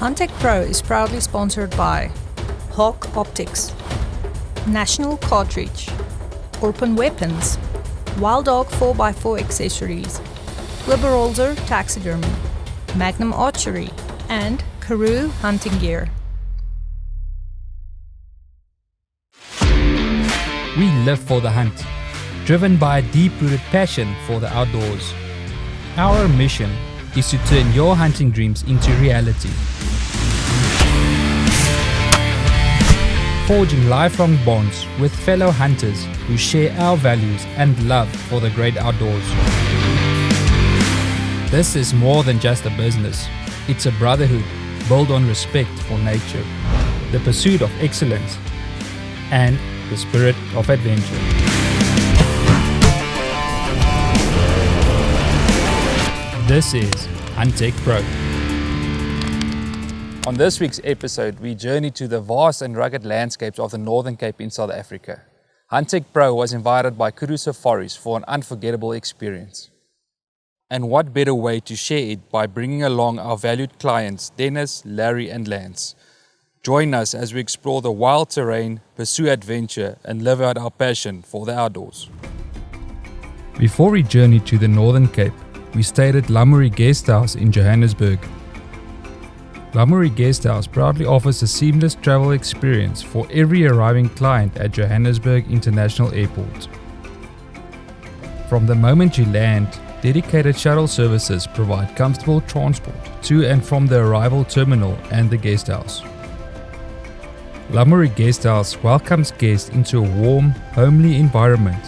Huntech Pro is proudly sponsored by Hawk Optics, National Cartridge, Open Weapons, Wild Dog 4x4 Accessories, Liberolzer Taxidermy, Magnum Archery, and Kuru Hunting Gear. We live for the hunt, driven by a deep-rooted passion for the outdoors. Our mission is to turn your hunting dreams into reality. Forging lifelong bonds with fellow hunters who share our values and love for the great outdoors. This is more than just a business. It's a brotherhood built on respect for nature, the pursuit of excellence, and the spirit of adventure. This is Huntech Pro. On this week's episode, we journey to the vast and rugged landscapes of the Northern Cape in South Africa. Huntech Pro was invited by Kudu Safaris for an unforgettable experience. And what better way to share it by bringing along our valued clients, Dennis, Larry and Lance. Join us as we explore the wild terrain, pursue adventure and live out our passion for the outdoors. Before we journeyed to the Northern Cape, we stayed at Merwe Guest House in Johannesburg. Merwe Guest House proudly offers a seamless travel experience for every arriving client at Johannesburg International Airport. From the moment you land, dedicated shuttle services provide comfortable transport to and from the arrival terminal and the guest house. Merwe Guest House welcomes guests into a warm, homely environment,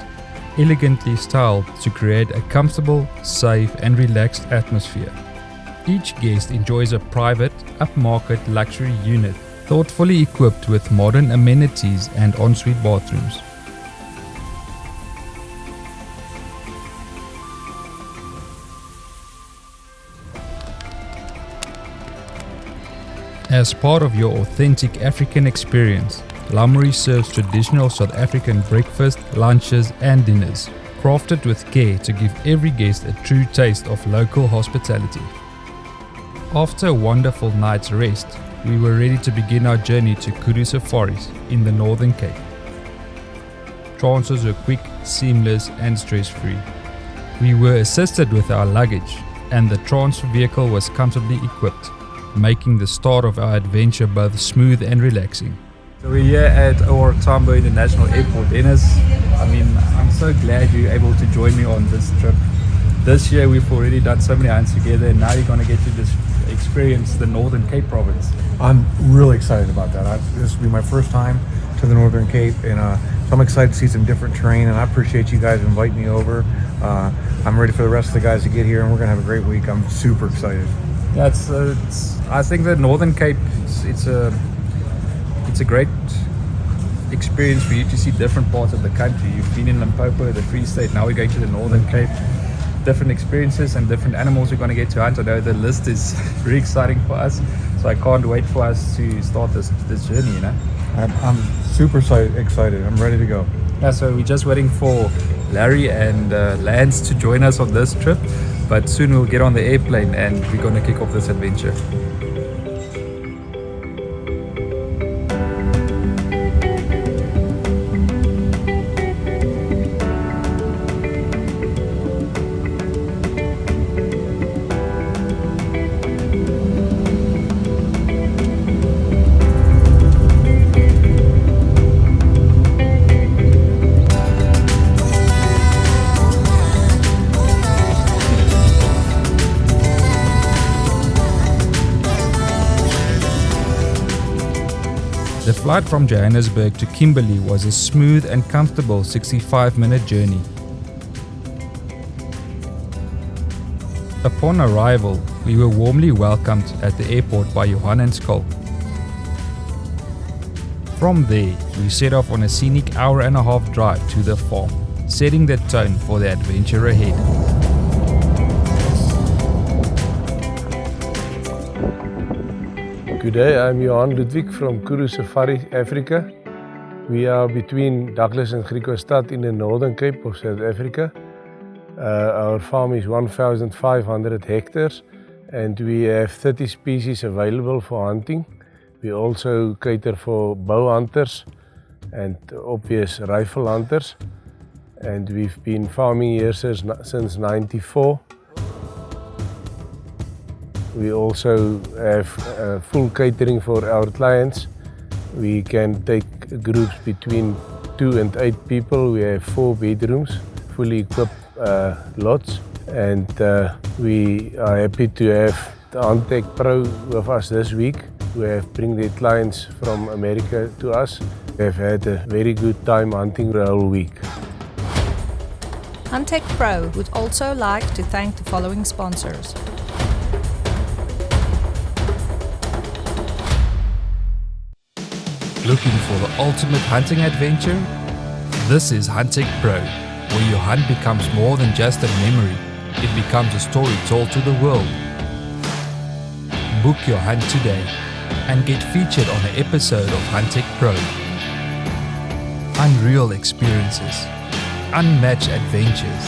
elegantly styled to create a comfortable, safe and relaxed atmosphere. Each guest enjoys a private, upmarket luxury unit, thoughtfully equipped with modern amenities and ensuite bathrooms. As part of your authentic African experience, Merwe serves traditional South African breakfast, lunches and dinners, crafted with care to give every guest a true taste of local hospitality. After a wonderful night's rest, we were ready to begin our journey to Kudu Safaris in the Northern Cape. Transfers were quick, seamless and stress-free. We were assisted with our luggage and the transfer vehicle was comfortably equipped, making the start of our adventure both smooth and relaxing. So we're here at OR Tambo International Airport. Dennis, I'm so glad you're able to join me on this trip. This year we've already done so many hunts together and now you're going to get to just experience the Northern Cape province. I'm really excited about that. This will be my first time to the Northern Cape and so I'm excited to see some different terrain and I appreciate you guys inviting me over. I'm ready for the rest of the guys to get here and we're going to have a great week. I'm super excited. Yeah, I think the Northern Cape, it's a great experience for you to see different parts of the country. You've been in Limpopo, the Free State, now we're going to the Northern Cape. Different experiences and different animals we're going to get to hunt. I know the list is very exciting for us, so I can't wait for us to start this journey, you know. I'm super excited. I'm ready to go. Yeah, so we're just waiting for Larry and Lance to join us on this trip, but soon we'll get on the airplane and we're going to kick off this adventure. The flight from Johannesburg to Kimberley was a smooth and comfortable 65-minute journey. Upon arrival, we were warmly welcomed at the airport by Johan and Schalk. From there, we set off on a scenic hour-and-a-half drive to the farm, setting the tone for the adventure ahead. Good day, I'm Johan Ludwick from Kudu Safari Africa. We are between Douglas and Griquastad in the Northern Cape of South Africa. Our farm is 1,500 hectares and we have 30 species available for hunting. We also cater for bow hunters and obvious rifle hunters. And we've been farming here since '94. We also have full catering for our clients. We can take groups between 2 and 8 people. We have 4 bedrooms, fully equipped lots. And we are happy to have the Huntech Pro with us this week, who have bring their clients from America to us. We have had a very good time hunting the whole week. Huntech Pro would also like to thank the following sponsors. Looking for the ultimate hunting adventure? This is Huntech Pro, where your hunt becomes more than just a memory. It becomes a story told to the world. Book your hunt today and get featured on an episode of Huntech Pro. Unreal experiences, unmatched adventures.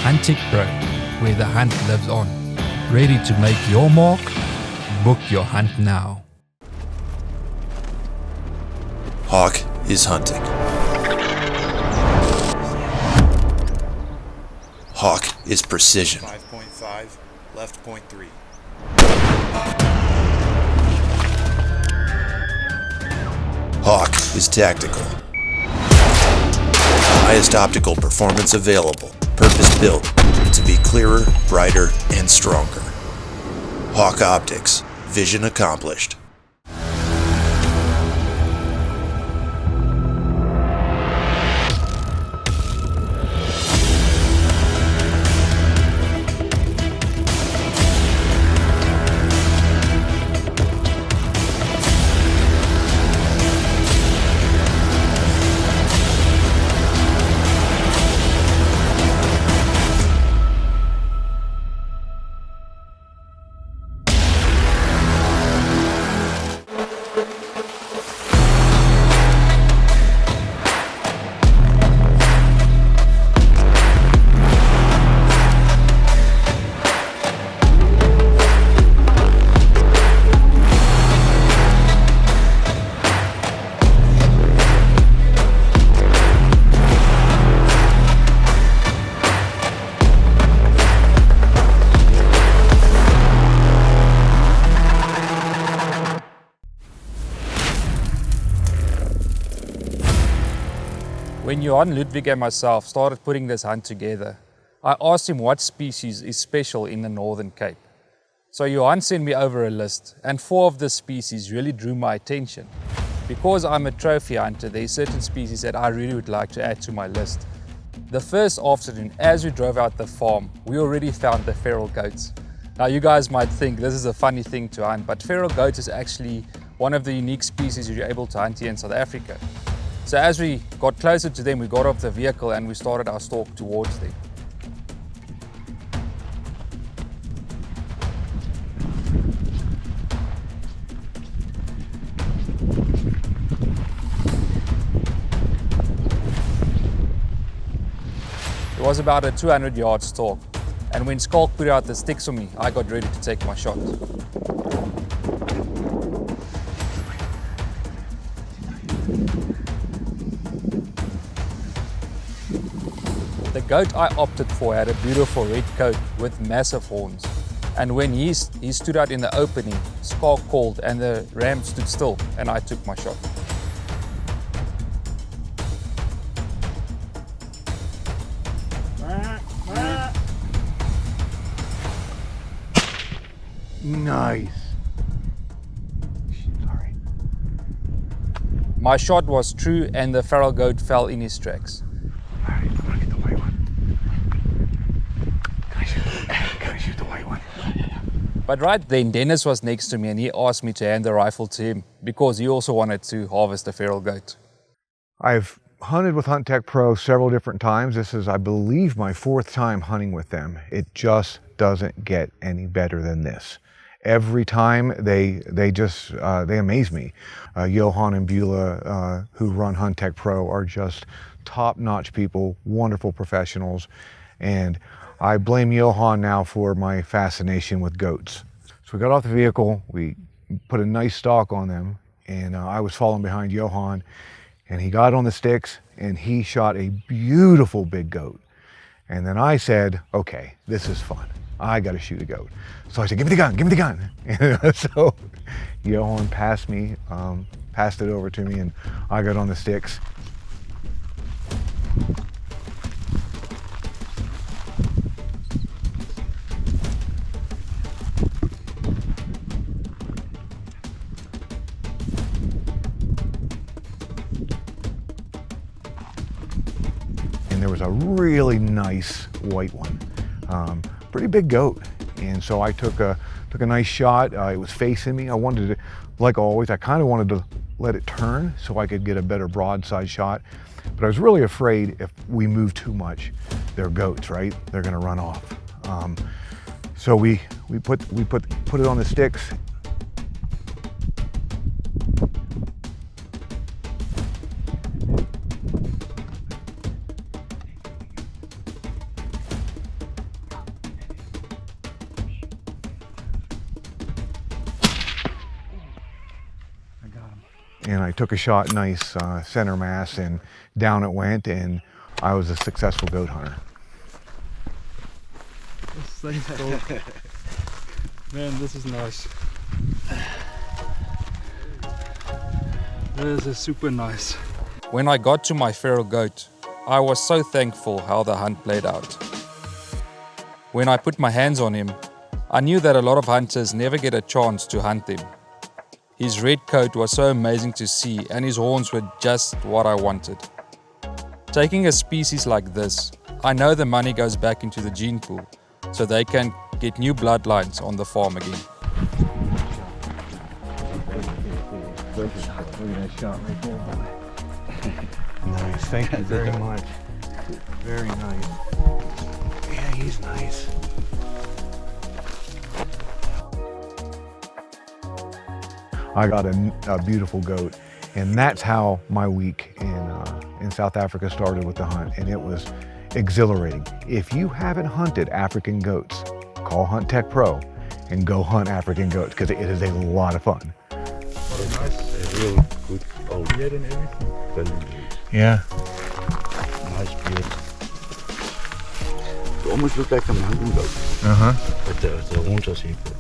Huntech Pro, where the hunt lives on. Ready to make your mark? Book your hunt now. Hawk is hunting. Hawk is precision. 5.5, left 0.3. Hawk is tactical. Highest optical performance available, purpose-built to be clearer, brighter, and stronger. Hawk Optics, vision accomplished. When Johan, Ludwick and myself started putting this hunt together, I asked him what species is special in the Northern Cape. So Johan sent me over a list, and 4 of the species really drew my attention. Because I'm a trophy hunter, there are certain species that I really would like to add to my list. The first afternoon, as we drove out the farm, we already found the feral goats. Now you guys might think this is a funny thing to hunt, but feral goats is actually one of the unique species you're able to hunt here in South Africa. So as we got closer to them, we got off the vehicle and we started our stalk towards them. It was about a 200-yard stalk, and when Schalk put out the sticks for me, I got ready to take my shot. The goat I opted for had a beautiful red coat with massive horns, and when he stood out in the opening, Schalk called and the ram stood still, and I took my shot. Nice. Sorry. My shot was true and the feral goat fell in his tracks. Alright, I'm gonna get the white one. Can I shoot the white one? But right then, Dennis was next to me and he asked me to hand the rifle to him because he also wanted to harvest the feral goat. I've hunted with Huntech Pro several different times. This is, I believe, my 4th time hunting with them. It just doesn't get any better than this. Every time they amaze me. Johan and Beulah, who run Huntech Pro, are just top-notch people, wonderful professionals, and I blame Johan now for my fascination with goats. So we got off the vehicle, we put a nice stalk on them, and I was following behind Johan, and he got on the sticks and he shot a beautiful big goat. And then I said, okay, this is fun. I got to shoot a goat. So I said, give me the gun, give me the gun. And so Johan passed it over to me, and I got on the sticks. And there was a really nice white one, pretty big goat. And so I took a nice shot. It was facing me. I wanted to, like always, I kind of wanted to let it turn so I could get a better broadside shot. But I was really afraid if we move too much, they're goats, right? They're gonna run off. So we put it on the sticks. And I took a shot, nice center mass, and down it went, and I was a successful goat hunter. Man, this is nice. This is super nice. When I got to my feral goat, I was so thankful how the hunt played out. When I put my hands on him, I knew that a lot of hunters never get a chance to hunt them. His red coat was so amazing to see, and his horns were just what I wanted. Taking a species like this, I know the money goes back into the gene pool, so they can get new bloodlines on the farm again. Nice, thank you very much. Very nice. Yeah, he's nice. I got a beautiful goat, and that's how my week in South Africa started with the hunt, and it was exhilarating. If you haven't hunted African goats, call Huntech Pro and go hunt African goats, because it is a lot of fun. Nice, real good old beard and everything. Yeah. Nice beard. It almost looks like a mountain goat. But the horns are super.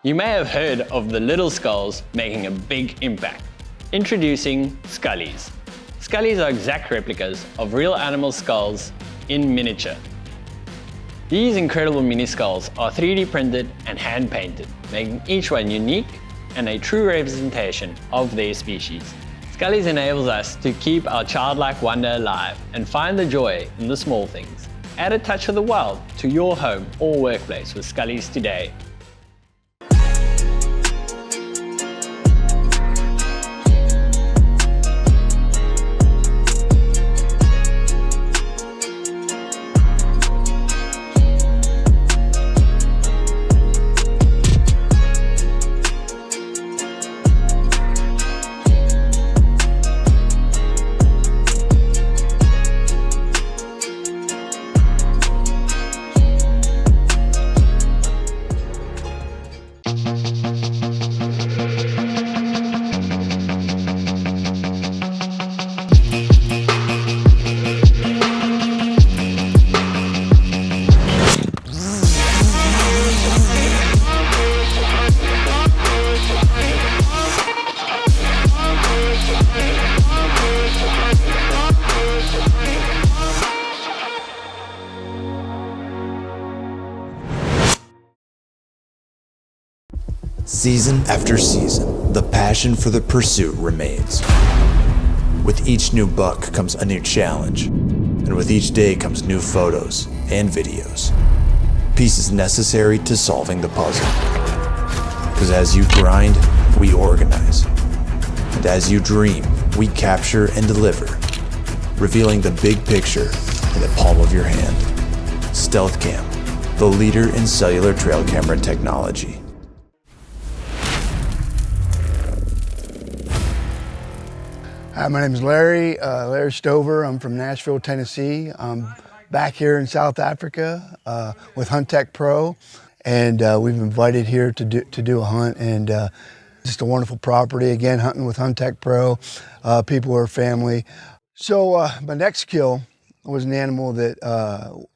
You may have heard of the little skulls making a big impact. Introducing Scullies. Scullies are exact replicas of real animal skulls in miniature. These incredible mini skulls are 3D printed and hand painted, making each one unique and a true representation of their species. Scullies enables us to keep our childlike wonder alive and find the joy in the small things. Add a touch of the wild to your home or workplace with Scullies today. Season after season, the passion for the pursuit remains. With each new buck comes a new challenge, and with each day comes new photos and videos. Pieces necessary to solving the puzzle. Because as you grind, we organize. And as you dream, we capture and deliver, revealing the big picture in the palm of your hand. Stealth Cam, the leader in cellular trail camera technology. Hi, my name is Larry Stover. I'm from Nashville, Tennessee. I'm back here in South Africa with Huntech Pro, and we've been invited here to do a hunt, and just a wonderful property. Again, hunting with Huntech Pro. People are family. So my next kill was an animal that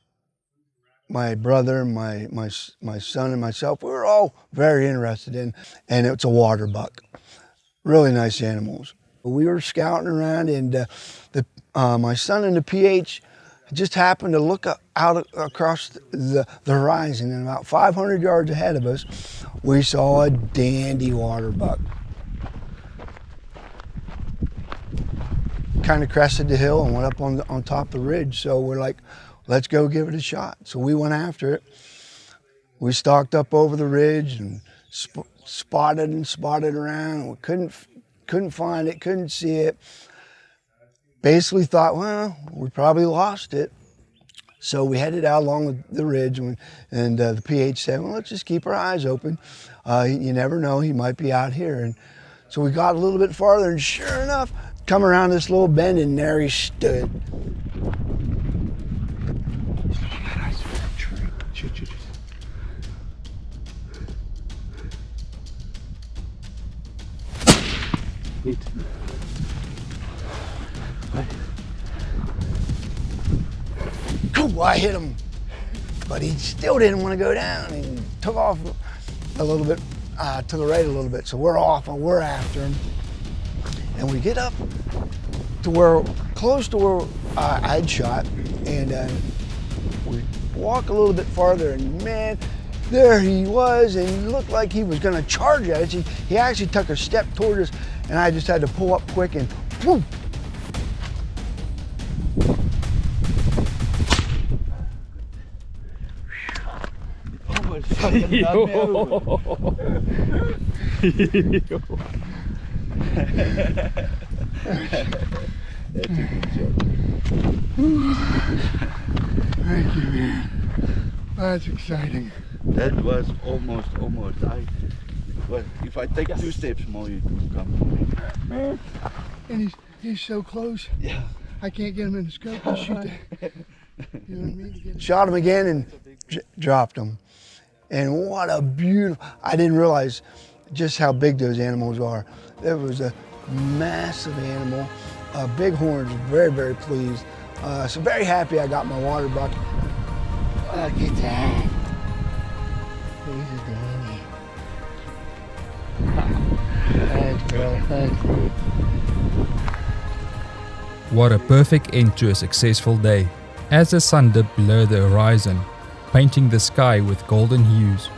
my brother, my son, and myself, we were all very interested in, and it's a waterbuck. Really nice animals. We were scouting around, and my son and the PH just happened to look out across the horizon, and about 500 yards ahead of us, we saw a dandy waterbuck. Kind of crested the hill and went up on top of the ridge, so we're like, let's go give it a shot. So we went after it. We stalked up over the ridge and spotted around, and we couldn't find it, couldn't see it. Basically thought, well, we probably lost it. So we headed out along the ridge, and the PH said, well, let's just keep our eyes open. You never know, he might be out here. And so we got a little bit farther, and sure enough, come around this little bend, and there he stood. I hit him, but he still didn't want to go down, and took off a little bit to the right a little bit. So we're off and we're after him, and we get up to close to where I'd shot, and we walk a little bit farther, and man, there he was, and he looked like he was going to charge at us. He actually took a step toward us, and I just had to pull up quick and whoop. That's a good shot. Thank you, man. That's exciting. That was almost. If I take 2 steps more, it would come for me. Man, and he's so close. Yeah. I can't get him in the scope and shoot that. You know what I mean? Shot him again and dropped him. And what a beautiful, I didn't realize just how big those animals are. There was a massive animal, big horns, very, very pleased. So very happy I got my waterbuck. Look at that. He's a dandy. Thanks, bro. Thanks. What a perfect end to a successful day. As the sun dipped below the horizon, painting the sky with golden hues,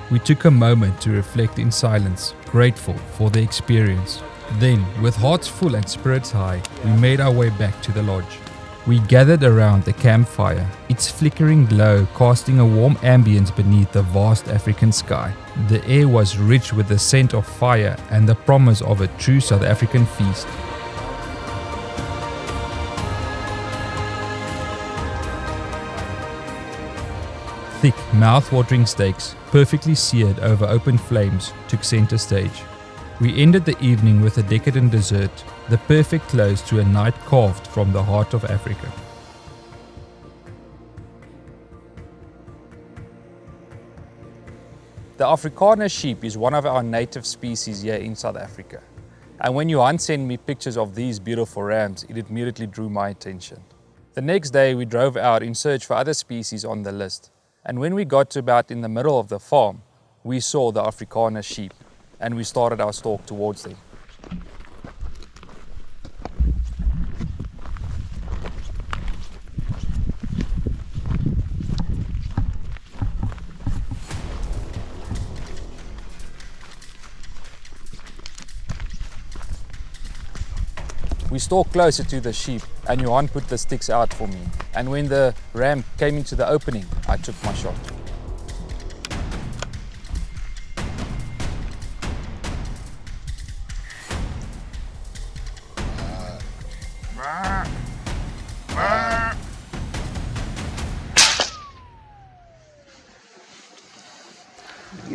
we took a moment to reflect in silence, grateful for the experience. Then, with hearts full and spirits high, we made our way back to the lodge. We gathered around the campfire, its flickering glow casting a warm ambience beneath the vast African sky. The air was rich with the scent of fire and the promise of a true South African feast. Thick, mouth-watering steaks, perfectly seared over open flames, took center stage. We ended the evening with a decadent dessert, the perfect close to a night carved from the heart of Africa. The Afrikaner sheep is one of our native species here in South Africa. And when Johan sent me pictures of these beautiful rams, it immediately drew my attention. The next day we drove out in search for other species on the list. And when we got to about in the middle of the farm, we saw the Afrikaner sheep, and we started our stalk towards them. We stalked closer to the sheep, and Johan put the sticks out for me. And when the ram came into the opening, I took my shot.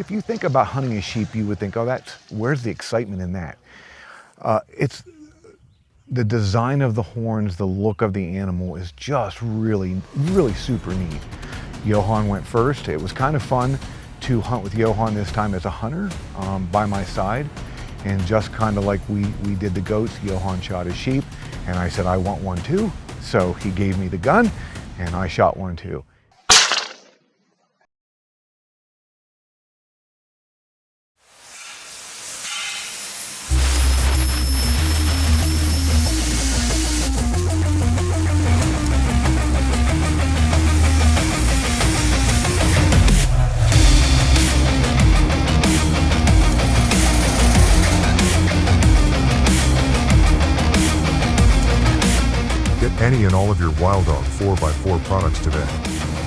if you think about hunting a sheep, you would think, oh, where's the excitement in that? It's the design of the horns, the look of the animal is just really, really super neat. Johan went first. It was kind of fun to hunt with Johan this time as a hunter by my side. And just kind of like we did the goats, Johan shot his sheep, and I said, I want one too. So he gave me the gun, and I shot one too. Any and all of your Wild Dog 4x4 products today.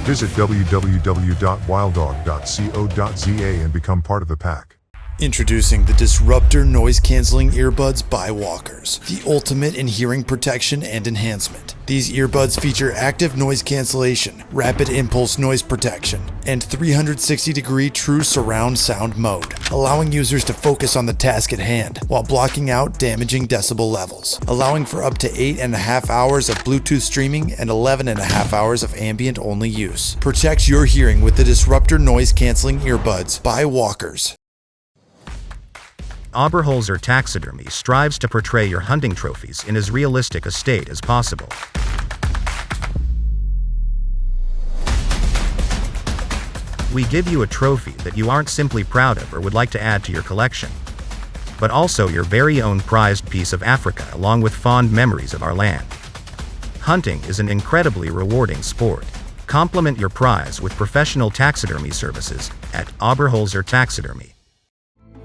Visit www.wilddog.co.za and become part of the pack. Introducing the Disruptor Noise Cancelling Earbuds by Walkers, the ultimate in hearing protection and enhancement. These earbuds feature active noise cancellation, rapid impulse noise protection, and 360-degree true surround sound mode, allowing users to focus on the task at hand while blocking out damaging decibel levels, allowing for up to 8.5 hours of Bluetooth streaming and 11.5 hours of ambient-only use. Protect your hearing with the Disruptor Noise Cancelling Earbuds by Walkers. Oberholzer Taxidermy strives to portray your hunting trophies in as realistic a state as possible. We give you a trophy that you aren't simply proud of or would like to add to your collection, but also your very own prized piece of Africa along with fond memories of our land. Hunting is an incredibly rewarding sport. Complement your prize with professional taxidermy services at Oberholzer Taxidermy.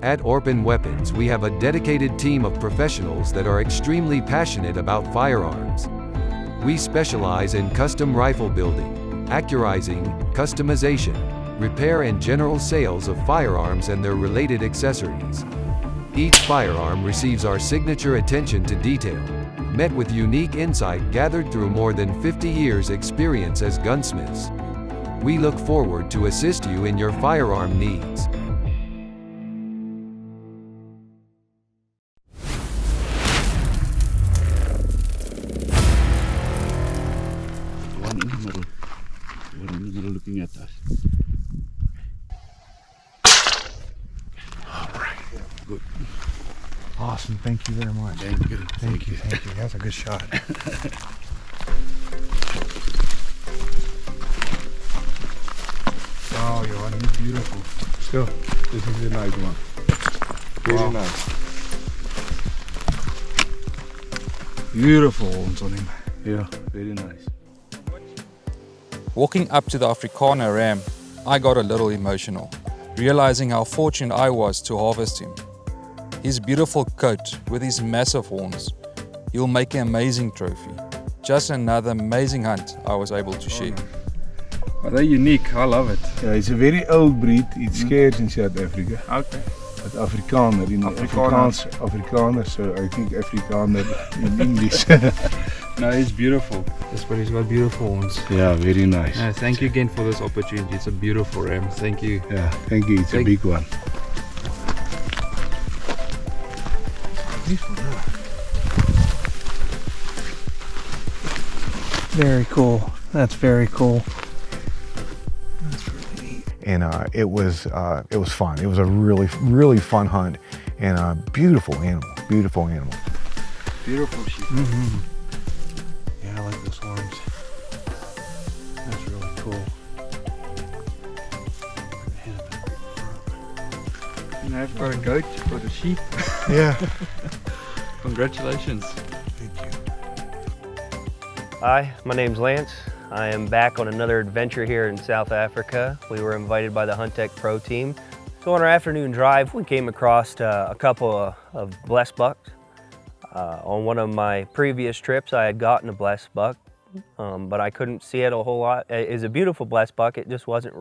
At Orpen Weapons, we have a dedicated team of professionals that are extremely passionate about firearms. We specialize in custom rifle building, accurizing, customization, repair and general sales of firearms and their related accessories. Each firearm receives our signature attention to detail, met with unique insight gathered through more than 50 years' experience as gunsmiths. We look forward to assist you in your firearm needs. Looking at us. All right. Good. Awesome. Thank you very much. Thank you. Thank you. Thank you. That's a good shot. Wow, Johan, you're beautiful. So, this is a nice one. Very nice. Beautiful horns on him. Yeah, very nice. Walking up to the Afrikaner ram, I got a little emotional, realizing how fortunate I was to harvest him. His beautiful coat with his massive horns, he'll make an amazing trophy. Just another amazing hunt I was able to share. Are they unique? I love it. Yeah, it's a very old breed. It's scarce in South Africa. Okay. But Afrikaner, in Afrikaner, so I think Afrikaner in English. No, he's beautiful. This one, he's got beautiful horns. Yeah, very nice. Thank you again for this opportunity. It's a beautiful ram. Thank you. Yeah, thank you. It's a big one. Very cool. That's very cool. That's really neat. And it was fun. It was a really fun hunt, and a beautiful animal. Beautiful animal. Beautiful sheep. Mm-hmm. Yeah, I like those horns. That's really cool. And I've got a goat, you've got a sheep. Yeah. Congratulations. Thank you. Hi, my name's Lance. I am back on another adventure here in South Africa. We were invited by the Huntech Pro team. So on our afternoon drive, we came across a couple of blessed bucks. On one of my previous trips, I had gotten a blessed buck, but I couldn't see it a whole lot. It is a beautiful blessed buck. It just wasn't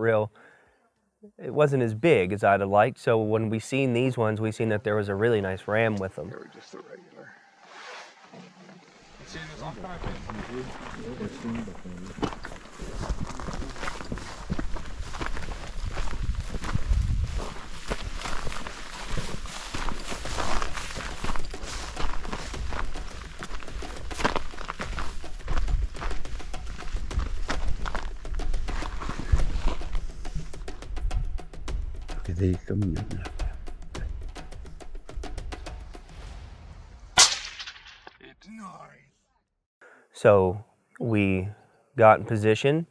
it wasn't as big as I'd have liked. So when we seen these ones, we seen that there was a really nice ram with them. They were just a regular. So we got in position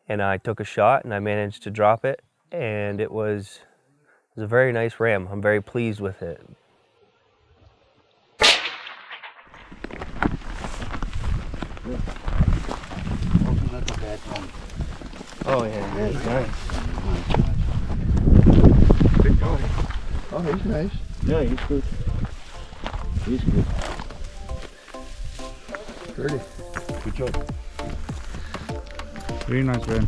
and I took a shot and I managed to drop it, and it was a very nice ram. I'm very pleased with it. Oh yeah, he's nice. Oh, he's nice. Yeah, he's good. He's good. Pretty. Good job. Very nice man.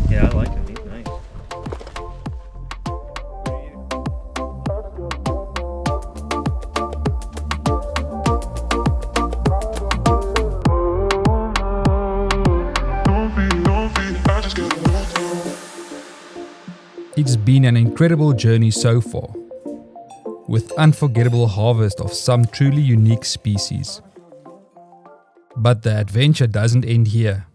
Yeah, I like him. He's nice. It's been an incredible journey so far, with unforgettable harvest of some truly unique species. But the adventure doesn't end here.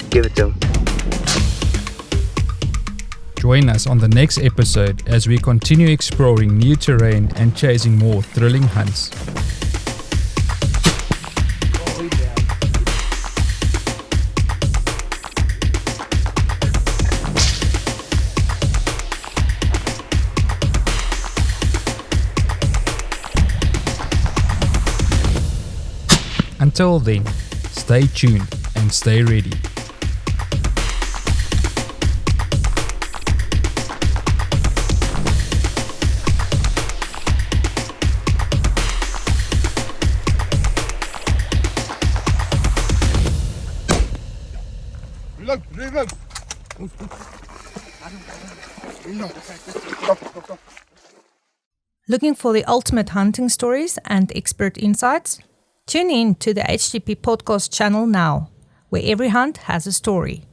Give it to him. Join us on the next episode as we continue exploring new terrain and chasing more thrilling hunts. Until then, stay tuned and stay ready. Looking for the ultimate hunting stories and expert insights? Tune in to the HTP podcast channel now, where every hunt has a story.